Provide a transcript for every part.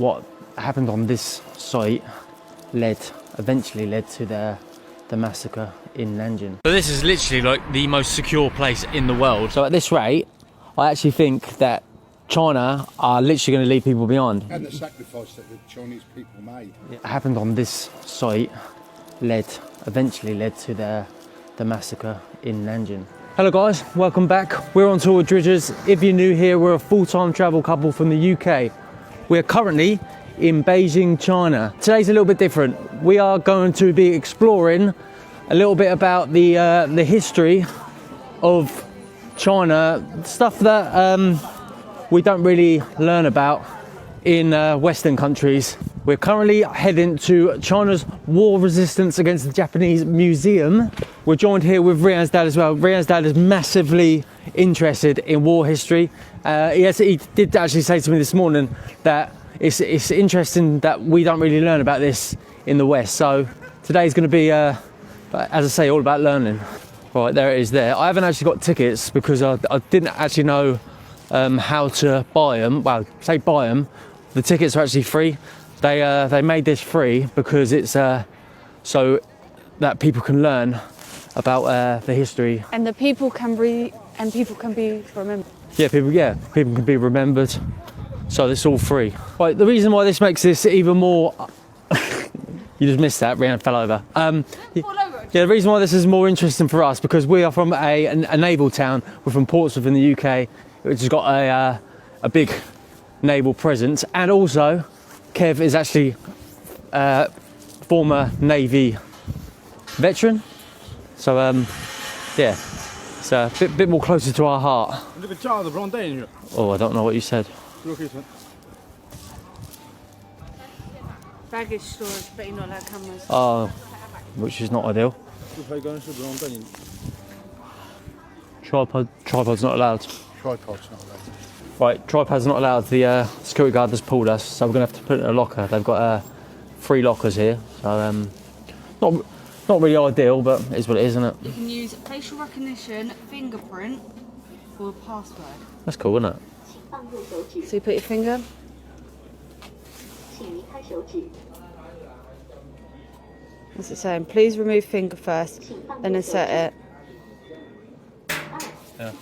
what happened on this site eventually led to the massacre in Nanjing. So this is literally like the most secure place in the world. So at this rate, I actually think that China are literally going to leave people behind. And the sacrifice that the Chinese people made. It happened on this site eventually led to the massacre in Nanjing. Hello guys, welcome back. We're on tour with Dridgers. If you're new here, we're a full-time travel couple from the UK. We're currently in Beijing, China. Today's a little bit different. We are going to be exploring a little bit about the history of China, stuff that we don't really learn about in Western countries. We're currently heading to China's war resistance against the Japanese museum. We're joined here with Rian's dad as well. Rian's dad is massively interested in war history. He did actually say to me this morning that it's interesting that we don't really learn about this in the West. So today's going to be, as I say, all about learning. Right, there it is there. I haven't actually got tickets because I didn't actually know how to buy them. Well, say buy them. The tickets are actually free. They made this free because it's so that people can learn about the history. And the people can be remembered. Yeah, people can be remembered. So it's all free. Right, the reason why this makes this even more you just missed that, Rian fell over. The reason why this is more interesting for us because we are from a naval town. We're from Portsmouth in the UK, which has got a big naval presence, and also Kev is actually former Navy veteran. So yeah, it's a bit more closer to our heart. Oh, I don't know what you said. Baggage storage, but you're not allowed cameras. Oh, which is not ideal. Tripod's not allowed. Tripod's not allowed. Right, tripod's not allowed. The security guard has pulled us, so we're going to have to put it in a locker. They've got 3 lockers here, so not really ideal, but it's what it is, isn't it? You can use facial recognition, fingerprint, or a password. That's cool, isn't it? So you put your finger. What's it saying? Please remove finger first, then insert it. Yeah.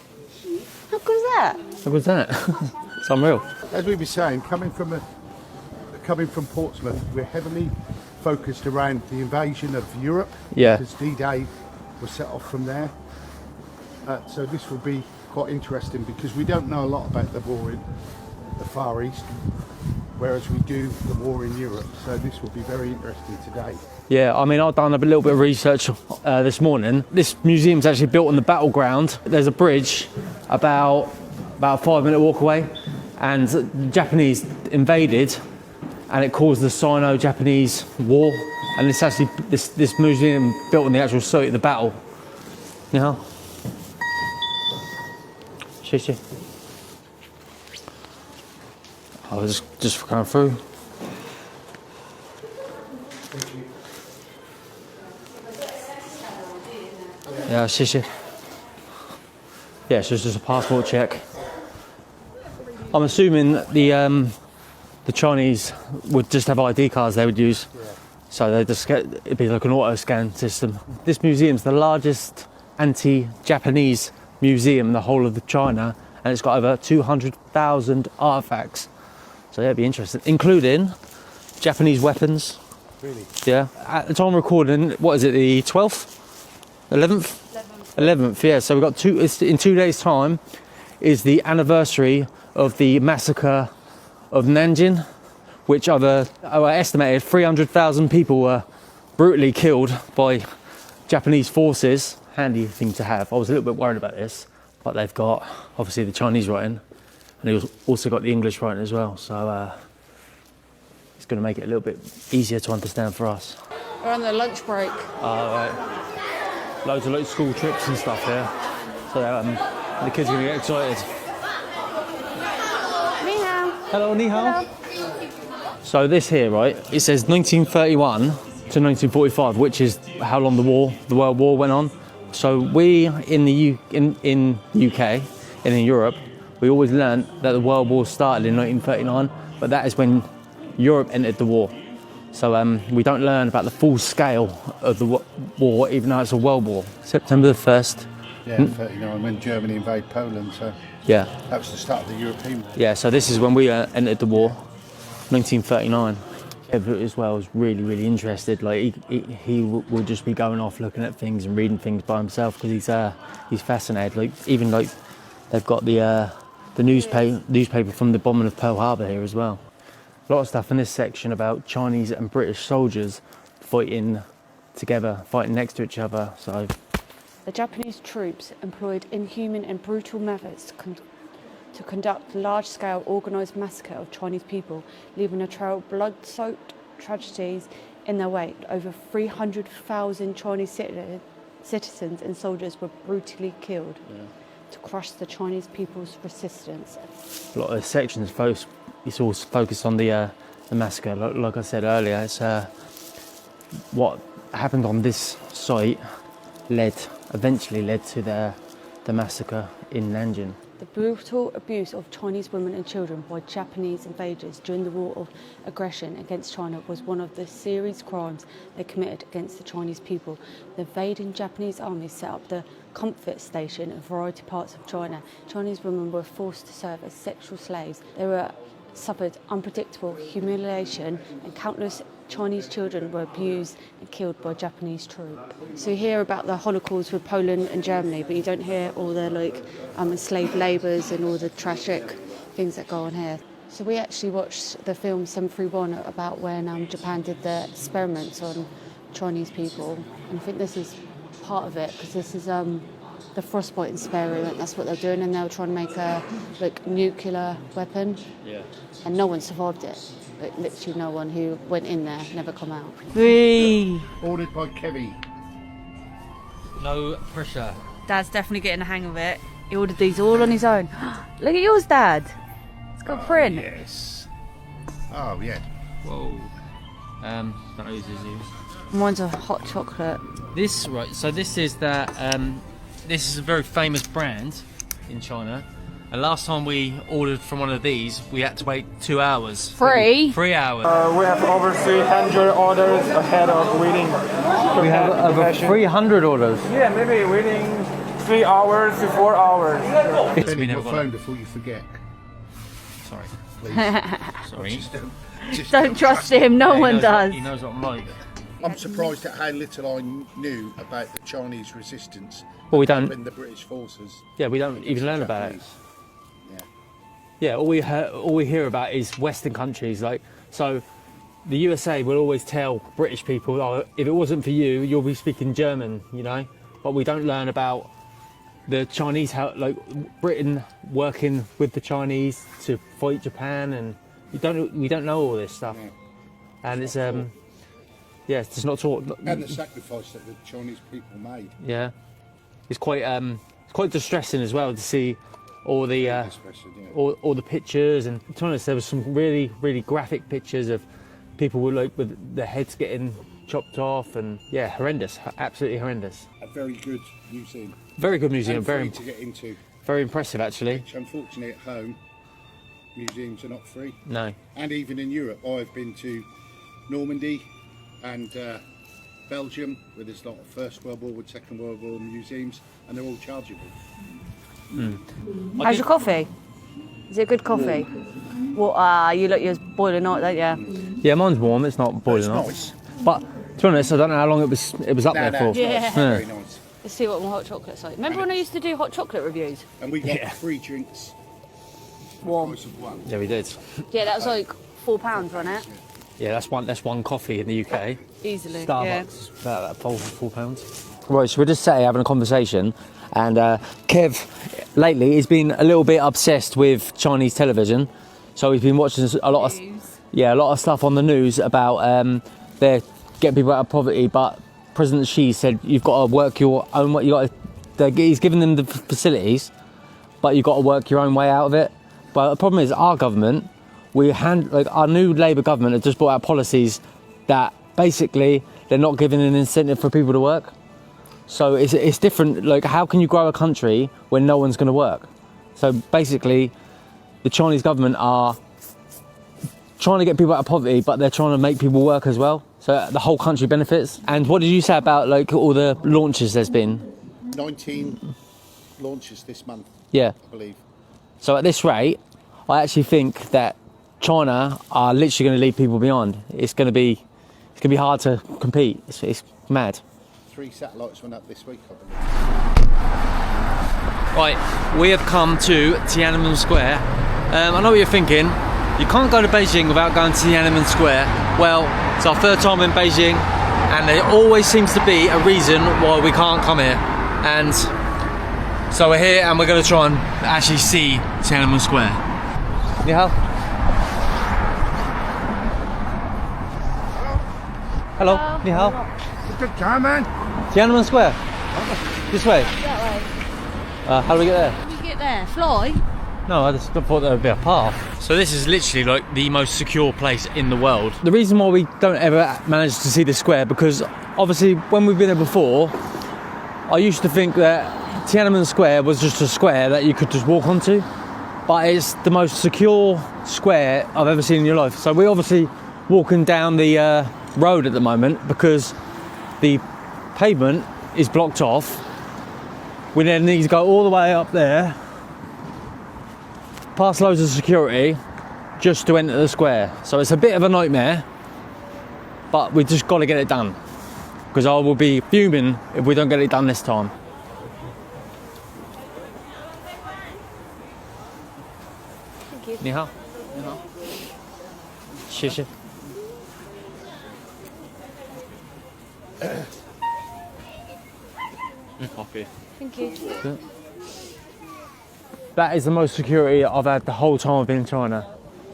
How good is that? How good is that? It's unreal. As we were saying, coming from Portsmouth, we're heavily focused around the invasion of Europe. Yeah. Because D-Day was set off from there. So this will be quite interesting because we don't know a lot about the war in the Far East, whereas we do the war in Europe. So this will be very interesting today. Yeah, I mean, I've done a little bit of research this morning. This museum's actually built on the battleground. There's a bridge about a 5-minute walk away, and the Japanese invaded, and it caused the Sino-Japanese War. And it's actually this museum built on the actual site of the battle. You know? I was just going through. Yeah, yeah, so it's just a passport check. I'm assuming the Chinese would just have ID cards they would use. Yeah. So they just it'd be like an auto scan system. This museum's the largest anti-Japanese museum in the whole of China, and it's got over 200,000 artifacts. So yeah, it'd be interesting, including Japanese weapons. Really? Yeah. At the time of recording, what is it, the 12th? 11th, yeah. So we've got in 2 days' time is the anniversary of the massacre of Nanjing, which over estimated 300,000 people were brutally killed by Japanese forces. Handy thing to have. I was a little bit worried about this, but they've got obviously the Chinese writing, and they've also got the English writing as well. So it's going to make it a little bit easier to understand for us. We're on the lunch break. Right. Loads of school trips and stuff here, so the kids are going to get excited. Ni hao. Hello, ni hao. Hello. So this here, right, it says 1931 to 1945, which is how long the World War went on. So we in the UK and in Europe, we always learned that the World War started in 1939, but that is when Europe entered the war. So we don't learn about the full scale of the war, even though it's a world war. September the 1st. Yeah, 39, when Germany invaded Poland, so Yeah. that was the start of the European War. Yeah, so this is when we entered the war, 1939. Kev as well was really, really interested. Like he will just be going off looking at things and reading things by himself because he's fascinated. Like even like they've got the newspaper from the bombing of Pearl Harbor here as well. A lot of stuff in this section about Chinese and British soldiers fighting together, fighting next to each other. So The Japanese troops employed inhuman and brutal methods to conduct large-scale organised massacre of Chinese people, leaving a trail of blood-soaked tragedies in their wake. Over 300,000 Chinese citizens and soldiers were brutally killed to crush the Chinese people's resistance. a lot of sections it's all focused on the massacre. Like I said earlier, it's what happened on this site eventually led to the massacre in Nanjing. The brutal abuse of Chinese women and children by Japanese invaders during the war of aggression against China was one of the serious crimes they committed against the Chinese people. The invading Japanese army set up the comfort station in a variety of parts of China. Chinese women were forced to serve as sexual slaves. They suffered unpredictable humiliation, and countless Chinese children were abused and killed by Japanese troops. So you hear about the Holocaust with Poland and Germany, but you don't hear all the enslaved labours and all the tragic things that go on here. So we actually watched the film 731 about when Japan did the experiments on Chinese people, and I think this is part of it because this is the frostbite experiment. That's what they're doing, and they were trying to make a nuclear weapon. Yeah. And no one survived it. Literally no one who went in there never come out. Ordered by Kevy. No pressure. Dad's definitely getting the hang of it. He ordered these all on his own. Look at yours, Dad. It's got a print. Yes. Oh, yeah. Whoa. Don't know who's this. Mine's a hot chocolate. This so this is this is a very famous brand in China. And last time we ordered from one of these, we had to wait 2 hours. 3? 3 hours. We have over 300 orders ahead of waiting. We have over 300 orders. Yeah, maybe waiting 3 hours to 4 hours. We Turn never your got phone it. before you forget, Sorry. please. Sorry. Just Don't trust him, no one does. He knows what I'm like. I'm surprised at how little I knew about the Chinese resistance Well, we don't. when the British forces. Yeah, we don't even learn about it. Japanese. Yeah. Yeah, all we hear about is Western countries. So the USA will always tell British people, oh, if it wasn't for you, you'll be speaking German, you know. But we don't learn about the Chinese, how Britain working with the Chinese to fight Japan, and we don't know all this stuff. Yeah. And it's yeah, it's just not taught. And the sacrifice that the Chinese people made. Yeah, it's quite distressing as well to see all the Especially, yeah. all the pictures. And to be honest, there was some really, really graphic pictures of people with their heads getting chopped off, and yeah, horrendous, absolutely horrendous. A very good museum. Very good museum, And very free to get into. very impressive actually. Which unfortunately at home, museums are not free. No, And even in Europe, I've been to Normandy and Belgium, where there's a lot of First World War and Second World War museums, and they're all chargeable. How's your coffee? Is it good coffee? Well, you look yours boiling hot, don't you? yeah, mine's warm. It's not It's boiling hot. nice. But to be honest, I don't know how long it was up there for. It's Yeah. very nice. Let's see what my hot chocolate's like. Remember when I used to do hot chocolate reviews? And we got Yeah. free drinks. Warm. Price of one. Yeah, we did. Yeah, that was like £4, wasn't it? Yeah, that's one coffee in the UK. Easily. Starbucks, about £4. Right, so we're just sat here having a conversation, and Kev lately has been a little bit obsessed with Chinese television, so he's been watching a lot of stuff on the news about they're getting people out of poverty, but President Xi said you've got to work your own way. He's giving them the facilities, but you've got to work your own way out of it. But the problem is our government. Our new Labour government have just brought out policies that basically they're not giving an incentive for people to work. So it's different. Like, how can you grow a country when no one's going to work? So basically, the Chinese government are trying to get people out of poverty, but they're trying to make people work as well. So the whole country benefits. And what did you say about like all the launches there's been? 19 launches this month, Yeah. I believe. So at this rate, I actually think that China are literally going to leave people behind. It's going to be hard to compete. It's mad. 3 satellites went up this week, I believe. Right, we have come to Tiananmen Square. I know what you're thinking. You can't go to Beijing without going to Tiananmen Square. Well, it's our 3rd time in Beijing, and there always seems to be a reason why we can't come here. And so we're here, and we're going to try and actually see Tiananmen Square. Ni hao. Hello. Ni hao. Good time, man. Tiananmen Square. This way. That way. How do we get there? How do you get there? Fly? No, I just thought there would be a path. So this is literally like the most secure place in the world. The reason why we don't ever manage to see the square, because obviously when we've been there before, I used to think that Tiananmen Square was just a square that you could just walk onto, but it's the most secure square I've ever seen in your life. So we're obviously walking down the road at the moment because the pavement is blocked off. We then need to go all the way up there, past loads of security, just to enter the square. So it's a bit of a nightmare, but we just got to get it done, because I will be fuming if we don't get it done this time. Thank you. Ni hao. Ni hao. 谢谢. Coffee. Thank you. That is the most security I've had the whole time I've been in China.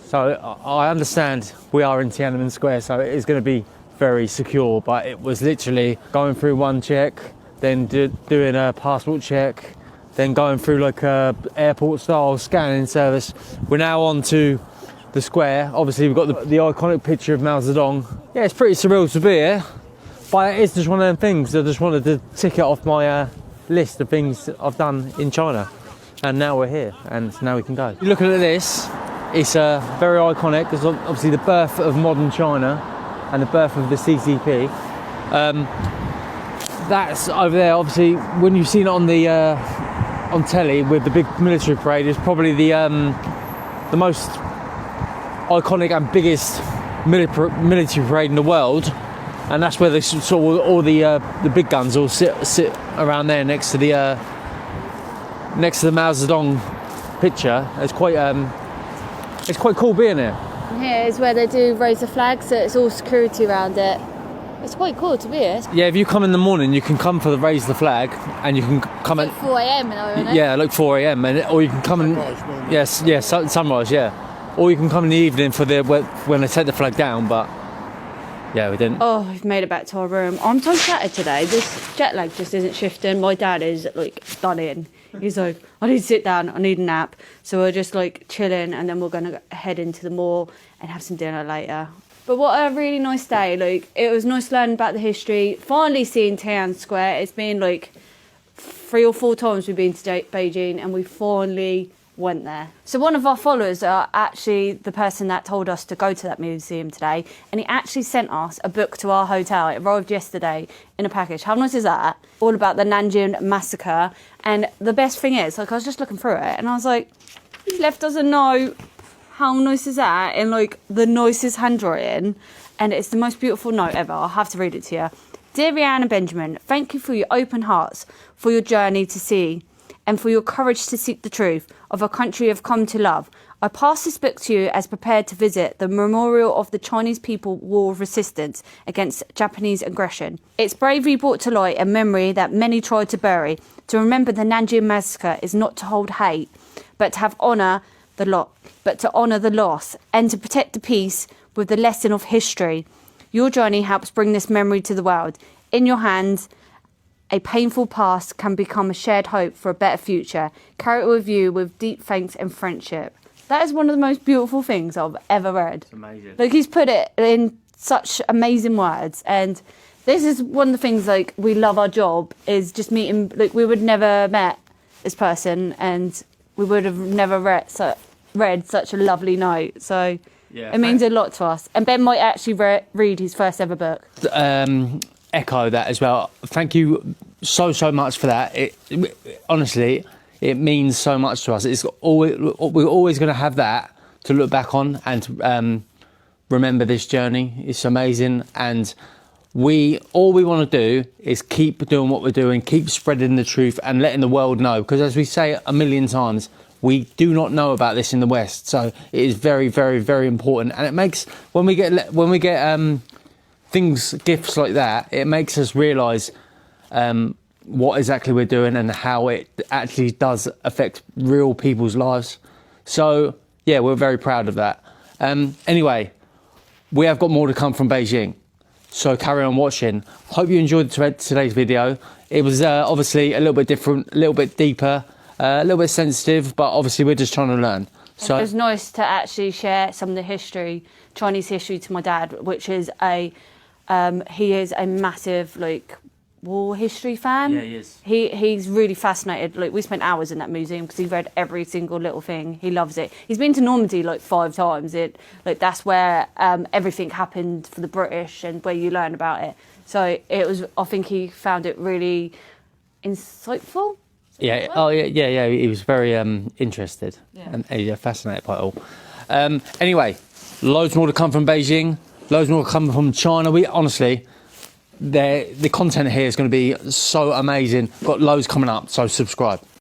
So I understand we are in Tiananmen Square, so it is going to be very secure, but it was literally going through one check, then doing a passport check, then going through like a airport style scanning service. We're now on to the square. Obviously we've got the iconic picture of Mao Zedong. Yeah, it's pretty surreal to be here, but it is just one of them things. I just wanted to tick it off my list of things I've done in China. And now we're here, and now we can go. Looking at this, it's very iconic. It's obviously the birth of modern China and the birth of the CCP. That's over there. Obviously, when you've seen it on the on telly with the big military parade, it's probably the most iconic and biggest military parade in the world. And that's where they saw all the big guns all sit around there next to the Mao Zedong picture. It's quite cool being here. Here is where they do raise the flag, so it's all security around it. It's quite cool to be here. Yeah, if you come in the morning, you can come for the raise the flag, and you can come at 4 a.m. isn't it? yeah, like 4 a.m. or you can come in. Sunrise, yeah. Or you can come in the evening for when they take the flag down, but. Yeah, we didn't. Oh, we've made it back to our room. I'm so shattered today. This jet lag just isn't shifting. My dad is like done in. He's like, I need to sit down, I need a nap. So we're just like chilling, and then we're going to head into the mall and have some dinner later. But what a really nice day. Like, it was nice learning about the history. Finally seeing Tiananmen Square. It's been like 3 or 4 times we've been to Beijing, and we finally went there. So one of our followers are actually the person that told us to go to that museum today, and he actually sent us a book to our hotel. It arrived yesterday in a package. How nice is that? All about the Nanjing massacre. And the best thing is, like, I was just looking through it and I was like, he left us a note. How nice is that? In like the nicest handwriting, and it's the most beautiful note ever. I'll have to read it to you. Dear Rianne and Benjamin, thank you for your open hearts, for your journey to see, and for your courage to seek the truth of a country you've come to love. I pass this book to you as prepared to visit the memorial of the Chinese People War of Resistance against Japanese aggression. Its bravery brought to light a memory that many tried to bury. To remember the Nanjing massacre is not to hold hate, but to honour the loss, and to protect the peace with the lesson of history. Your journey helps bring this memory to the world. In your hands, a painful past can become a shared hope for a better future. Carry it with you with deep thanks and friendship. That is one of the most beautiful things I've ever read. It's amazing. Like, he's put it in such amazing words, and this is one of the things, like, we love our job, is just meeting, like, we would never met this person, and we would have never read such a lovely note. So Yeah. It means a lot to us. And Ben might actually read his first ever book. Echo that as well. Thank you so much for that. Honestly, it means so much to us. We're always going to have that to look back on and remember this journey. It's amazing, and all we want to do is keep doing what we're doing, keep spreading the truth and letting the world know, because as we say a million times, we do not know about this in the West. So it is very, very, very important, and it makes when we get gifts like that, it makes us realise what exactly we're doing and how it actually does affect real people's lives. So yeah, we're very proud of that. Anyway, we have got more to come from Beijing, so carry on watching. Hope you enjoyed today's video. It was obviously a little bit different, a little bit deeper, a little bit sensitive, but obviously we're just trying to learn. So it was nice to actually share some of the history, Chinese history, to my dad, which is he is a massive war history fan. Yeah, he is. He's really fascinated. We spent hours in that museum because he read every single little thing. He loves it. He's been to Normandy 5 times. That's where everything happened for the British and where you learn about it. So I think he found it really insightful. Yeah. Oh yeah. He was very interested and fascinated by it all. Anyway, loads more to come from Beijing. Loads more to come from China. We honestly, the content here is going to be so amazing. Got loads coming up, so subscribe.